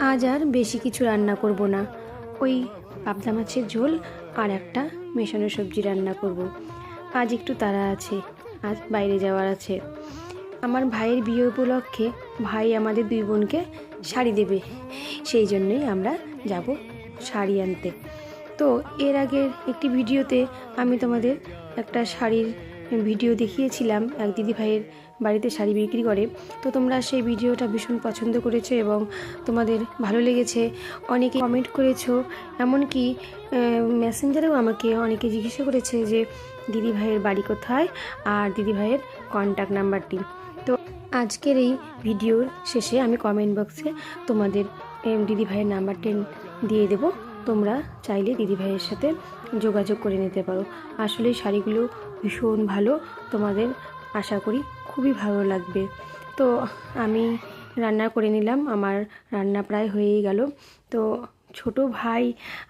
আজ আর বেশি কিছু রান্না করব না, ওই পাবদা মাছের ঝোল আর একটা মেশানো সবজি রান্না করব। আজ একটু তাড়া আছে, আজ বাইরে যাওয়ার আছে। আমার ভাইয়ের বিয়ে উপলক্ষে ভাই আমাদের দুই বোনকে শাড়ি দেবে, সেই জন্যই আমরা যাব শাড়ি আনতে। তো এর আগের একটি ভিডিওতে আমি তোমাদের একটা শাড়ির ভিডিও দেখিয়েছিলাম, এক দিদি ভাইয়ের বাড়িতে শাড়ি বিক্রি করে। তো তোমরা সেই ভিডিওটা ভীষণ পছন্দ করেছো এবং তোমাদের ভালো লেগেছে, অনেকে কমেন্ট করেছো, এমনকি মেসেঞ্জারেও আমাকে অনেকে জিজ্ঞাসা করেছে যে দিদি ভাইয়ের বাড়ি কোথায় আর দিদি ভাইয়ের কন্ট্যাক্ট নাম্বারটি। তো আজকের এই ভিডিওর শেষে আমি কমেন্ট বক্সে তোমাদের দিদি ভাইয়ের নাম্বারটা দিয়ে দেবো, তোমরা চাইলে দিদি ভাইয়ের সাথে যোগাযোগ করে নিতে পারো। আসলে শাড়িগুলো ভীষণ ভালো, তোমাদের আশা করি খুবই ভালো লাগবে। তো আমি রান্না করে নিলাম, আমার রান্না প্রায় হয়েই গেল। তো ছোট ভাই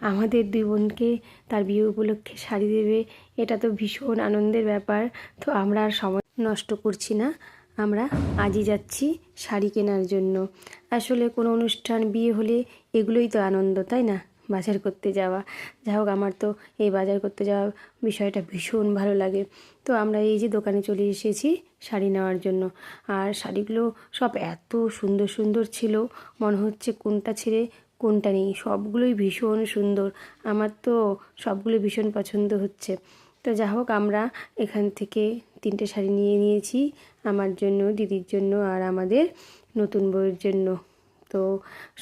আমাদের দুই বোনকে তার বিয়ে উপলক্ষে শাড়ি দেবে, এটা তো ভীষণ আনন্দের ব্যাপার। তো আমরা আর সময় নষ্ট করছি না, আমরা আজই যাচ্ছি শাড়ি কেনার জন্য। আসলে কোনো অনুষ্ঠান বিয়ে হলে এগুলোই তো আনন্দ, তাই না? বাজার করতে যাওয়া। যাই হোক, আমার তো এই বাজার করতে যাওয়া বিষয়টা ভীষণ ভালো লাগে। তো আমরা এই যে দোকানে চলে এসেছি শাড়ি নেওয়ার জন্য, আর শাড়িগুলো সব এত সুন্দর সুন্দর ছিল, মনে হচ্ছে কোনটা ছেড়ে কোনটা নেই, সবগুলোই ভীষণ সুন্দর। আমার তো সবগুলো ভীষণ পছন্দ হচ্ছে। তো যাই হোক, আমরা এখান থেকে 3টে শাড়ি নিয়ে নিয়েছি, আমার জন্য, দিদির জন্য আর আমাদের নতুন বউয়ের জন্য। তো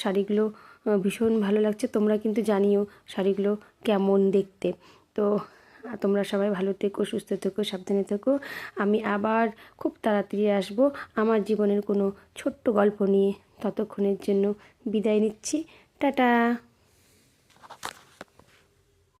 শাড়িগুলো ভীষণ ভালো লাগছে, তোমরা কিন্তু জানিও শাড়িগুলো কেমন দেখতে। তো তোমরা সবাই ভালো থেকো, সুস্থ থেকো, সাবধানে থেকো। আমি আবার খুব তাড়াতাড়ি আসবো আমার জীবনের কোনো ছোট্ট গল্প নিয়ে। ততক্ষণের জন্য বিদায় নিচ্ছি, টাটা।